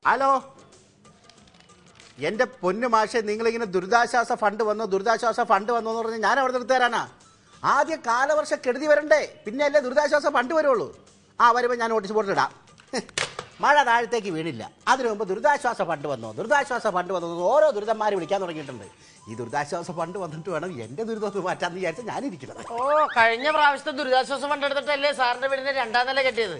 Hello, എൻ്റെ പൊന്നു മാഷെ, നിങ്ങളിങ്ങനെ ദുരിതാശ്വാസ ഫണ്ട് വന്നു എന്ന് പറഞ്ഞാൽ ഞാൻ അവിടെ നിർത്തി തരാനാ? ആദ്യം കാലവർഷ കെടുതി വരണ്ടേ, പിന്നെ അല്ലേ ദുരിതാശ്വാസ ഫണ്ട് വരുള്ളൂ. വരുമ്പോൾ ഞാൻ നോട്ടീസ് ബോർഡിൽ ഇടാം. മഴ താഴത്തേക്ക് വീണില്ല, അതിനു മുമ്പ് ദുരിതാശ്വാസ ഫണ്ട് വന്നു ഓരോ ദുരിതന്മാർ വിളിക്കാൻ തുടങ്ങിയിട്ടുണ്ട്. ഈ ദുരിതാശ്വാസ ഫണ്ട് വന്നിട്ട് വേണം എൻ്റെ ദുരിതം മാറ്റാന്ന് വിചാരിച്ചാൽ ഞാനിരിക്കുന്നത്. കഴിഞ്ഞ പ്രാവശ്യത്തെ ദുരിതാശ്വാസ ഫണ്ട് എടുത്തിട്ടല്ലേ സാറിന്റെ വീടിന്റെ 2ാം നില കെട്ടിയത്?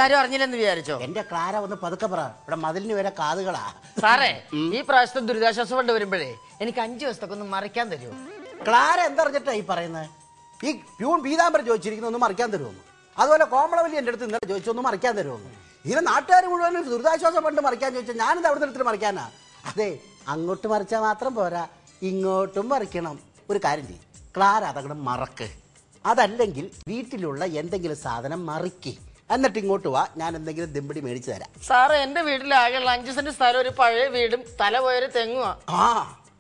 ആരും അറിഞ്ഞില്ലെന്ന് വിചാരിച്ചോ? എന്റെ ക്ലാര ഒന്ന് പതുക്കെ പറ, ഇവിടെ മതിലിന് വരെ കാതുകളാ. സാറേ, ഈ പ്രാവശ്യത്തെ ദുരിതാശ്വാസ ഫണ്ട് വരുമ്പോഴേ എനിക്ക് 5 ദിവസത്തേക്ക് ഒന്ന് മറിക്കാൻ തരുമോ? ക്ലാര എന്തറിഞ്ഞിട്ടാ ഈ പറയുന്നത്? ഈ പ്യൂൺ പീതാംബരം ചോദിച്ചിരിക്കുന്ന ഒന്ന് മറിക്കാൻ തരുമെന്ന്, അതുപോലെ കോമളവല്ലി എൻ്റെ അടുത്ത് ഇന്നലെ ചോദിച്ചൊന്ന് മറിക്കാൻ തരുമെന്ന്. ഇങ്ങനെ നാട്ടുകാർ മുഴുവൻ ദുരിതാശ്വാസ ഫണ്ട് മറിക്കാൻ ചോദിച്ചാൽ ഞാനിത് അവിടെ നിർത്തിട്ട് മറിക്കാനാ? അതെ, അങ്ങോട്ട് മറിച്ചാൽ മാത്രം പോരാ, ഇങ്ങോട്ടും മറിക്കണം. ഒരു കാര്യം ചെയ്യും, ക്ലാര അതങ്ങോട്ട് മറക്ക്. അതല്ലെങ്കിൽ വീട്ടിലുള്ള എന്തെങ്കിലും സാധനം മറിക്ക്, എന്നിട്ട് ഇങ്ങോട്ട് വാ, ഞാൻ എന്തെങ്കിലും ദമ്പടി മേടിച്ചു തരാം. സാറേ, എന്റെ വീട്ടിലാകെയുള്ള 5 സെന്റ് സ്ഥലം, ഒരു പഴയ വീടും തല പോയൊരു തെങ്ങുവാ.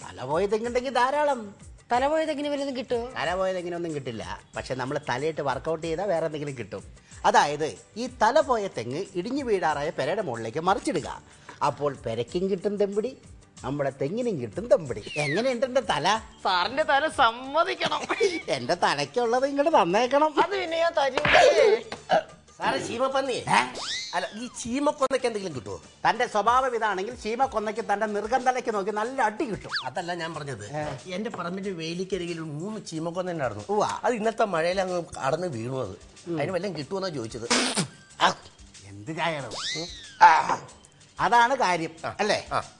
തല പോയ തെങ്ങുണ്ടെങ്കിൽ ധാരാളം. തല പോയ തെങ്ങിന് വല്ലതും കിട്ടുമോ? തല പോയ തെങ്ങിനൊന്നും കിട്ടില്ല, പക്ഷെ നമ്മൾ തലയിട്ട് വർക്കൗട്ട് ചെയ്താൽ വേറെ എന്തെങ്കിലും കിട്ടും. അതായത് ഈ തല പോയ തെങ്ങ് ഇടിഞ്ഞു വീഴാറായ പെരയുടെ മുകളിലേക്ക് മറിച്ചിടുക. അപ്പോൾ പെരയ്ക്കും കിട്ടും തെമ്പിടി, നമ്മുടെ തെങ്ങിനും കിട്ടും തെമ്പിടി. എങ്ങനെയുണ്ട് എന്റെ തല? സാറിന്റെ തല സമ്മതിക്കണം. എന്റെ തലയ്ക്കുള്ളത് ഇങ്ങോട്ട് തന്നേക്കണം. അത് പിന്നെ ഞാൻ തരും. സാറേ, ചീമപ്പന്നി അല്ല, ഈ ചീമക്കൊന്നയ്ക്ക് എന്തെങ്കിലും കിട്ടുമോ? തന്റെ സ്വഭാവം ഇതാണെങ്കിൽ ചീമക്കൊന്നയ്ക്ക് തന്റെ നിർഗന്ധലയ്ക്ക് നോക്കി നല്ല അടി കിട്ടും. അതല്ല ഞാൻ പറഞ്ഞത്, എന്റെ പറമ്പിന്റെ വേലിക്കരികിൽ 3 ചീമക്കൊന്ന ഉണ്ടായിരുന്നു. ഉവ്വ. അത് ഇന്നത്തെ മഴയിൽ അങ്ങ് അടന്ന് വീണു. അതിന് വല്ലതും കിട്ടുമെന്നാ ചോദിച്ചത്. എന്ത് ചായണോ? അതാണ് കാര്യം അല്ലേ?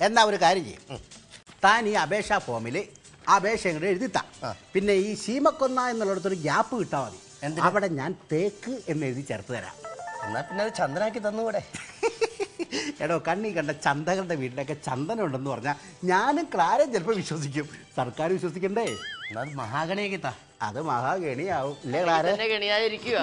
എന്നാ ഒരു കാര്യം ചെയ്യും, താൻ ഈ അപേക്ഷാ ഫോമിൽ അപേക്ഷ ഇങ്ങോട്ട് എഴുതിത്താ. പിന്നെ ഈ ചീമക്കൊന്ന എന്നുള്ളിടത്തൊരു ഗ്യാപ്പ് കിട്ടാൽ മതി. അവിടെ ഞാൻ തേക്ക് എന്ന് എഴുതി ചേർത്ത് തരാം. എന്നാ പിന്നെ അത് ചന്ദനാക്കി തന്നുകൂടെ? എടോ, കണ്ണി കണ്ട ചന്തകളുടെ വീട്ടിലൊക്കെ ചന്ദനം ഉണ്ടെന്ന് പറഞ്ഞാൽ ഞാനും ക്ലാരയും ചിലപ്പോൾ വിശ്വസിക്കും, സർക്കാർ വിശ്വസിക്കണ്ടേ? എന്നാൽ മഹാഗണിയൊക്കെ താ. അത് മഹാഗണിയാവും ഇല്ലേ ക്ലാര? ഗണിയായിരിക്കുക.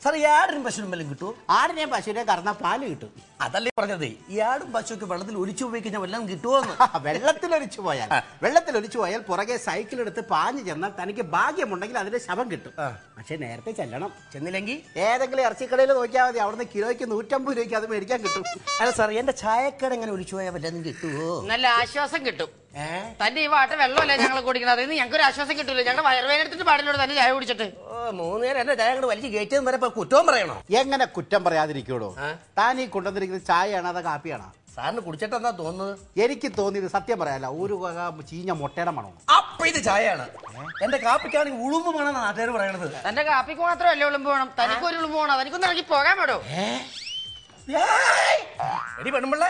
സാർ, ഈ ആടിനും പശുവിനും വല്ലതും കിട്ടുമോ? ആടിനെയും പശുവിനെയും കറന്ന പാല് കിട്ടും. അതല്ലേ പറഞ്ഞത്, ഈ ആടും പശുവൊക്കെ വെള്ളത്തിൽ ഒലിച്ചു പോയി കഴിഞ്ഞാൽ വല്ലതും കിട്ടുമോന്ന്? വെള്ളത്തിലൊലിച്ചു പോയാൽ പുറകെ സൈക്കിൾ എടുത്ത് പാഞ്ഞു ചെന്നാൽ തനിക്ക് ഭാഗ്യമുണ്ടെങ്കിൽ അതിന്റെ ശവം കിട്ടും. പക്ഷെ നേരത്തെ ചെല്ലണം. ചെന്നില്ലെങ്കിൽ ഏതെങ്കിലും ഇറച്ചിക്കടയിൽ നോക്കിയാൽ മതി, അവിടുന്ന് കിലോയ്ക്ക് 150 രൂപയ്ക്ക് അത് മേടിക്കാൻ കിട്ടും. അല്ല സാർ, എന്റെ ചായക്കട എങ്ങനെ ഒലിച്ചു പോയാൽ വല്ലതും കിട്ടുമോ? നല്ല ആശ്വാസം കിട്ടും. തന്റെ ഈ വാട്ട വെള്ളമല്ലേ ഞങ്ങൾ കുടിക്കണം, അതിന് ഞങ്ങൾക്ക് ഒരു ആശ്വാസം കിട്ടൂല. ഞങ്ങളുടെ വയറുവേനെടുത്തിട്ട് പാടിനോട് തന്നെ ചായ കുടിച്ചിട്ട് 3 നേരം എന്റെ ചായ വലിച്ച് കയറ്റിയെന്ന് വരെ കുറ്റവും പറയണോ? എങ്ങനെ കുറ്റം പറയാതിരിക്കൂടോ? താൻ ഈ കൊണ്ടുവന്നിരിക്കുന്നത് ചായയാണോ അതോ കാപ്പിയാണോ? സാറിന് കുടിച്ചിട്ടെന്താ തോന്നുന്നത്? എനിക്ക് തോന്നിയത് സത്യം പറയാല്ല, ഒരു ചീഞ്ഞ മുട്ടയുടെ മണോ. അപ്പൊ ഇത് ചായയാണ്. എന്റെ കാപ്പിക്കാണെങ്കിൽ ഉളുമ്പ് വേണം നാട്ടുകാർ പറയണത്. തന്റെ കാപ്പിക്ക് മാത്രമല്ലേ ഉളുമ്പ് വേണം, തനിക്ക് ഒരു ഉളുമ്പ് വേണം. തനിക്കൊന്ന് ഇറങ്ങി പോകാൻ വേണോ? എടി പെണ്ണുമ്പിള്ള,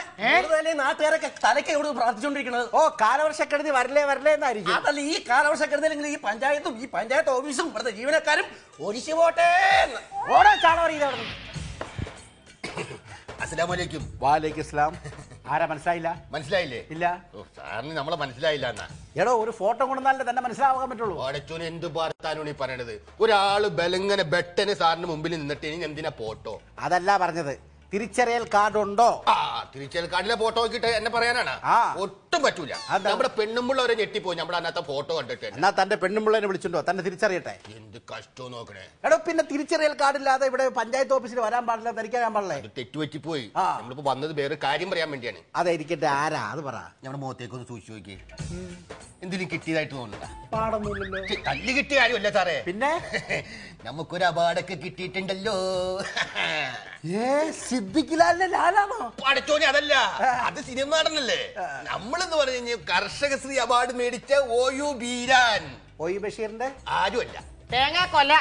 നാട്ടുകാരൊക്കെ തലയ്ക്ക് എവിടെ പ്രാർത്ഥിച്ചോണ്ടിരിക്കണത്? കാലവർഷക്കെടുതി വരലേ എന്നായിരിക്കും. അതല്ല, ഈ കാലവർഷക്കെടുതില്ലെങ്കിൽ ഈ പഞ്ചായത്തും ഈ പഞ്ചായത്ത് ഓഫീസും ഇവിടുത്തെ ജീവനക്കാരും ഒരിച്ചു പോട്ടെ. ഓരോ ചാള. അസ്സലാമലൈക്കും. വാലൈക്കും സ്ലാം. ആരാ മനസ്സിലായില്ല? മനസ്സിലായില്ലേ? ഇല്ല. സാറിന് നമ്മളെ മനസ്സിലായില്ല എന്നാ? എടോ, ഒരു ഫോട്ടോ കൊണ്ടുവന്നാലേ തന്നെ മനസ്സിലാവാൻ പറ്റുള്ളൂ. ഓടച്ചോന് എന്ത് വാർത്താനോട് ഈ പറയണത്? ഒരാള് ബലങ്ങനെ ബെട്ടന് സാറിന് മുമ്പിൽ നിന്നിട്ട് ഇനി എന്തിനാ ഫോട്ടോ? അതല്ല പറഞ്ഞത്, തിരിച്ചറിയൽ കാർഡ് ഉണ്ടോ? തിരിച്ചറിയൽ കാർഡിലെ ഫോട്ടോ നോക്കിട്ട് എന്നെ പറയാനാണ്? ഒട്ടും പറ്റൂല. നമ്മുടെ പെണ്ണുമ്പിള്ളവരെ ഞെട്ടിപ്പോയി നമ്മുടെ അന്നത്തെ ഫോട്ടോ കണ്ടിട്ട്. എന്നാ തന്റെ പെണ്ണുമ്പിള്ളനെ വിളിച്ചിട്ടോ, തന്നെ തിരിച്ചറിയട്ടെ. എന്ത് കഷ്ടം നോക്കണേ. എടോ, പിന്നെ തിരിച്ചറിയൽ കാർഡില്ലാതെ ഇവിടെ പഞ്ചായത്ത് ഓഫീസിൽ വരാൻ പാടില്ല, ധരിക്കാൻ പാടില്ലേ? തെറ്റുപറ്റിപ്പോയി. നമ്മളിപ്പോ വന്നത് വേറെ കാര്യം പറയാൻ വേണ്ടിയാണ്. അതായിരിക്കട്ടെ, ആരാ അത് പറ. നമ്മുടെ മുഖത്തേക്ക് ഒന്ന് സൂക്ഷിച്ചു നോക്കി. എന്തിനും കിട്ടിയതായിട്ട് തോന്നുന്നുണ്ടാ? പാടൊന്നുമില്ലല്ലോ. തല്ലി കിട്ടിയ കാര്യമല്ല സാറേ, പിന്നെ നമുക്കൊരു അവാർഡൊക്കെ കിട്ടിയിട്ടുണ്ടല്ലോ. സിദ്ദിഖിലാലിന്റെ ലാലാണോ? പടച്ചോനെ, അതല്ല, അത് സിനിമ നടനല്ലേ. നമ്മളെന്ന് പറഞ്ഞു കഴിഞ്ഞാൽ കർഷകശ്രീ അവാർഡ് മേടിച്ച OU ബീരാൻ. OU ബഷീറിന്റെ ആരുമല്ല, തേങ്ങാക്കൊല.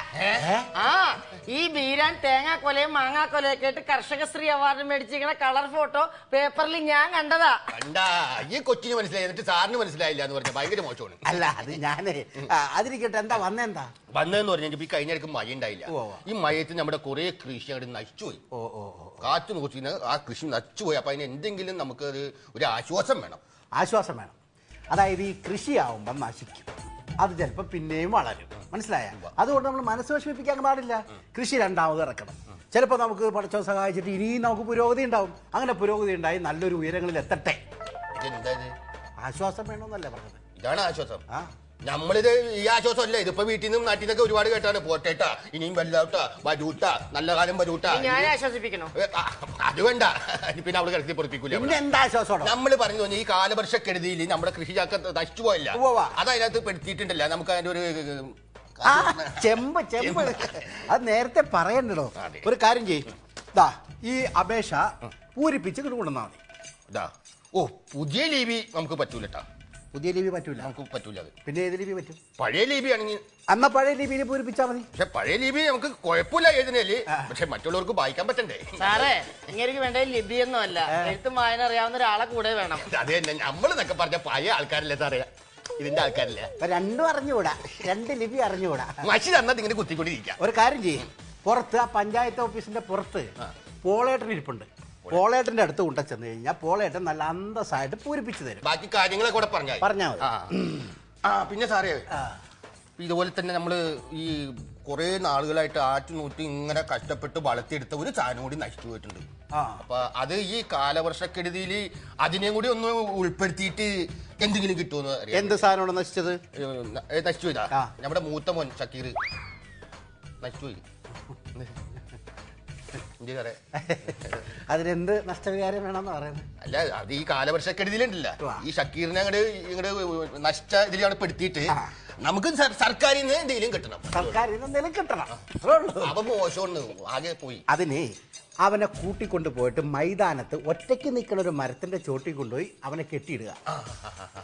ഈ ബീരാൻ തേങ്ങാക്കൊലയും മാങ്ങാക്കൊലയൊക്കെ ആയിട്ട് കർഷകശ്രീ അവാർഡ് മേടിച്ചിരിക്കുന്ന കളർ ഫോട്ടോ പേപ്പറിൽ ഞാൻ കണ്ടതാ. കണ്ടാ? ഈ കൊച്ചിന് മനസ്സിലായി, എന്നിട്ട് സാറിന് മനസ്സിലായില്ല എന്ന് പറഞ്ഞാൽ ഭയങ്കര മോശമാണ്. അല്ല, അത് ഞാനേ അതിരിക്കട്ടെ. എന്താ വന്നെന്താ വന്നതെന്ന് പറഞ്ഞാൽ ഈ കഴിഞ്ഞ ഇടയ്ക്ക് മഴ ഉണ്ടായില്ല. ഈ മഴയത്ത് നമ്മുടെ കുറെ കൃഷി അങ്ങോട്ട് നശിച്ചുപോയി. കാറ്റ് നോക്കി ആ കൃഷി നശിച്ചുപോയി. അപ്പൊ അതിന് എന്തെങ്കിലും നമുക്ക് ഒരു ആശ്വാസം വേണം. ആശ്വാസം വേണം. അതായത് ഈ കൃഷിയാവുമ്പം നശിക്കും, അത് ചിലപ്പോൾ പിന്നെയും വളരും. മനസ്സിലായ? അതുകൊണ്ട് നമ്മൾ മനസ്സ് വിഷമിപ്പിക്കാൻ പാടില്ല. കൃഷി രണ്ടാമത് ഇറക്കണം. ചിലപ്പോൾ നമുക്ക് പഠിച്ചോ സഹായിച്ചിട്ട് ഇനിയും നമുക്ക് പുരോഗതി ഉണ്ടാവും. അങ്ങനെ പുരോഗതി ഉണ്ടായി നല്ലൊരു ഉയരങ്ങളിൽ എത്തട്ടെ. ആശ്വാസം വേണമെന്നല്ലേ പറഞ്ഞത്? ഇതാണ് ആശ്വാസം. നമ്മളിത് ഈ ആശ്വാസം അല്ലേ, ഇതിപ്പോ വീട്ടിൽ നിന്നും നാട്ടിൽ നിന്നൊക്കെ ഒരുപാട് കേട്ടാണ് പോട്ടേട്ടാ, ഇനിയും വലുതാവട്ടാ, വരൂട്ടാ, നല്ല കാലം വരൂട്ടാ. ഞാൻ ആശ്വസിപ്പിക്കണോ? അത് വേണ്ട, പിന്നെ അവള് കിടത്തി പൊറപ്പിക്കൂല. എന്താ ആശ്വാസം? നമ്മള് പറഞ്ഞു ഈ കാലവർഷക്കെടുതിയിൽ നമ്മുടെ കൃഷിചാക്ക നശിച്ചു പോയില്ല, അത് അതിനകത്ത് പെടുത്തിയിട്ടുണ്ടല്ല. നമുക്ക് അതിന്റെ ഒരു ചെമ്പ് ചെമ്പ് അത് നേരത്തെ പറയണ്ടോ. ഒരു കാര്യം ചെയ്യും, ഈ അപേക്ഷ പൂരിപ്പിച്ച് കൊണ്ടുവന്നാ മതി. ഓ, പുതിയ ലിപി നമുക്ക് പറ്റൂലട്ടാ. പുതിയ ലിപി പറ്റൂല, നമുക്ക് പറ്റൂല. അത് പിന്നെ ഏത് ലിപി പറ്റും? പഴയ ലിപി ആണെങ്കിൽ എന്നാ പഴയ ലിപിയിൽ പൂരിപ്പിച്ചാ മതി. പക്ഷെ പഴയ ലിപി നമുക്ക് കുഴപ്പമില്ല എഴുതുന്നേല്, പക്ഷെ മറ്റുള്ളവർക്ക് വായിക്കാൻ പറ്റണ്ടേ. സാറേ, ഇങ്ങനെ വേണ്ട ലിപിയൊന്നും അല്ല, എഴുത്തും വായന അറിയാവുന്ന ഒരാളെ കൂടെ വേണം. അത് തന്നെ നമ്മളെന്നൊക്കെ പറഞ്ഞ പഴയ ആൾക്കാരല്ലേ സാറേ, ഇതിന്റെ ആൾക്കാരല്ലേ. രണ്ടും അറിഞ്ഞുകൂടാ, രണ്ട് ലിപി അറിഞ്ഞുകൂടാ. മഷി തന്നത് ഇങ്ങനെ കുത്തിക്കൊണ്ടിരിക്കാം. ഒരു കാര്യം ചെയ്യും, പുറത്ത് ആ പഞ്ചായത്ത് ഓഫീസിന്റെ പുറത്ത് പോളേട്ടൻ ഇരിപ്പുണ്ട്. പോളേട്ടന്റെ അടുത്ത് കൊണ്ട ചെന്ന് കഴിഞ്ഞാൽ പോളേട്ടൻ നല്ല അന്തസ്സായിട്ട് പൂരിപ്പിച്ചു തരും. ബാക്കി കാര്യങ്ങളെ കൂടെ പറഞ്ഞാൽ മതി. പിന്നെ സാറേ, ഇതുപോലെ തന്നെ നമ്മള് ഈ കുറെ നാളുകളായിട്ട് ആറ്റുനൂറ്റി ഇങ്ങനെ കഷ്ടപ്പെട്ട് വളർത്തിയെടുത്ത ഒരു സാധനം കൂടി നശിച്ചു പോയിട്ടുണ്ട്. അപ്പൊ അത് ഈ കാലവർഷക്കെടുതിയിൽ അതിനെയും കൂടി ഒന്ന് ഉൾപ്പെടുത്തിയിട്ട് എന്തെങ്കിലും കിട്ടുമെന്ന് അറിയാം. എന്ത് സാധനമാണ് നശിച്ചത്? നശിച്ചു പോയതാ നമ്മുടെ മൂത്ത മോൻ ഷക്കീർ നശിച്ചുപോയി. അതിനെന്ത് നഷ്ടപരിഹാരം വേണമെന്ന് പറയുന്നത്? അല്ല, അത് ഈ കാലവർഷക്കെടുതിയിലുണ്ടല്ല, ഈ ഷക്കീറിനെ അങ്ങോട്ട് നഷ്ട ഇതിലാണ് പെടുത്തിയിട്ട് നമുക്ക് സർക്കാരിൽ നിന്ന് എന്തെങ്കിലും കിട്ടണം. സർക്കാരിൽ നിന്ന് എന്തെങ്കിലും കിട്ടണം. അപ്പൊ മോശമാണ്, ആകെ പോയി. അതിനെ അവനെ കൂട്ടിക്കൊണ്ടു പോയിട്ട് മൈതാനത്ത് ഒറ്റയ്ക്ക് നിൽക്കുന്ന ഒരു മരത്തിന്റെ ചോട്ടിൽ കൊണ്ടുപോയി അവനെ കെട്ടിയിടുക.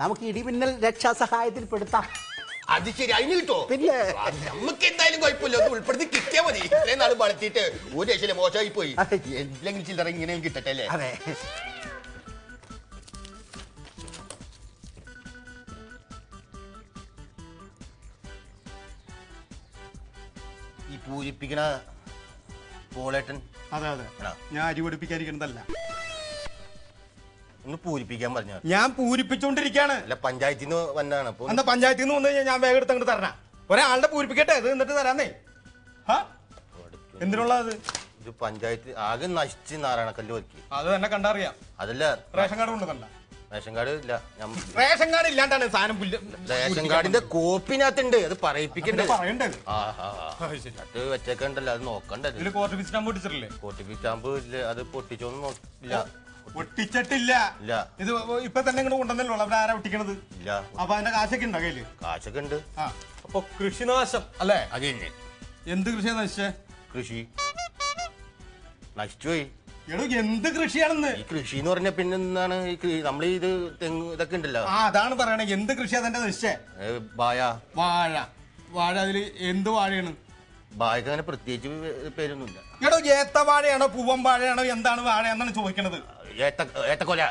നമുക്ക് ഇടിമിന്നൽ രക്ഷാസഹായത്തിൽ പെടുത്താം. അത് ശരി, അതിന് കിട്ടോ? പിന്നെ നമുക്ക് എന്തായാലും കുഴപ്പമില്ല, ഒന്ന് ഉൾപ്പെടുത്തി കിട്ടിയാൽ മതി. ഇത്രയും നാൾ വളർത്തിയിട്ട് ഒരു രക്ഷയില്ല, മോശമായി പോയി. എന്തെങ്കിലും ചില്ലറ ഇങ്ങനെ കിട്ടട്ടെ അല്ലേ? അതെ. ഈ പൂരിപ്പിക്കണ പോളേട്ടൻ. അതെ അതെ, ഞാൻ അരി പൊടിപ്പിക്കാതിരിക്കുന്നതല്ല, ഒന്ന് പൂരിപ്പിക്കാൻ പറഞ്ഞു. ഞാൻ പൂരിപ്പിച്ചോണ്ടിരിക്കാണ്. അല്ല, പഞ്ചായത്തിൽ നിന്ന് വന്നാണ്. എന്താ പഞ്ചായത്തിൽ നിന്ന് വന്നു കഴിഞ്ഞാൽ ഞാൻ വേഗം എടുത്ത് അങ്ങോട്ട് തരണ. ഒരാളുടെ പൂരിപ്പിക്കട്ടെ, ഇത് എന്നിട്ട് തരാന്നേ. എന്തിനുള്ള അത്? ഇത് പഞ്ചായത്ത് ആകെ നശിച്ച് നാരായണക്കല്ല് വയ്ക്കി. അത് തന്നെ കണ്ടറിയാം. അതല്ല, റേഷൻ കാർഡ് കൊണ്ടുവന്നല്ല. റേഷൻ കാർഡ് ഇല്ല. റേഷൻ കാർഡ് ഇല്ലാണ്ടാണ് സാധനം. റേഷൻ കാർഡിന്റെ കോപ്പിനകത്തുണ്ട്, അത് പറയിപ്പിക്കണ്ടേ? പറയണ്ടത് അത് വെച്ചേക്കണ്ടല്ലോ, അത് നോക്കണ്ടത്. ഇതിൽ കോർട്ട് ഫീസ് സ്റ്റാമ്പ് പൊട്ടിച്ചിട്ടില്ലേ? കോർട്ട് ഫീസ് സ്റ്റാമ്പ് ഇല്ല, അത് പൊട്ടിച്ചോന്നും നോക്കില്ല. ഒട്ടിച്ചിട്ടില്ല. ഇത് ഇപ്പൊ തന്നെ ഇങ്ങോട്ട് കൊണ്ടുവന്നല്ലോ. അവിടെ ആരാ ഒട്ടിക്കണത്? ഇല്ല. അപ്പൊ അതിന്റെ കാശൊക്കെ ഉണ്ടോ കയ്യില്? കാശൊക്കെ ഉണ്ട്. അപ്പൊ കൃഷിനാശം അല്ലേ? അത് തന്നെ. എന്ത് കൃഷിയാ നശിച്ചേ? കൃഷി നശിച്ചുപോയി. എടോ, എന്ത് കൃഷിയാണെന്ന്? ഈ കൃഷി എന്ന് പറഞ്ഞ പിന്നെ എന്താണ്? നമ്മൾ ഇത് തെങ്ങ് ഇതൊക്കെ ഉണ്ടല്ലോ. അതാണ് പറയണേ, എന്ത് കൃഷിയാ തന്റെ നശിച്ചേ? വാഴ. വാഴ. വാഴ അതില് എന്ത് വാഴയാണ്? വാഴക്ക് അങ്ങനെ പ്രത്യേകിച്ച് പേരൊന്നുമില്ല. എടോ, ഏത്ത വാഴയാണോ പൂവൻ വാഴയാണോ എന്താണ് വാഴ എന്നാണ് ചോദിക്കണത്? ഏത്തക്കൊല.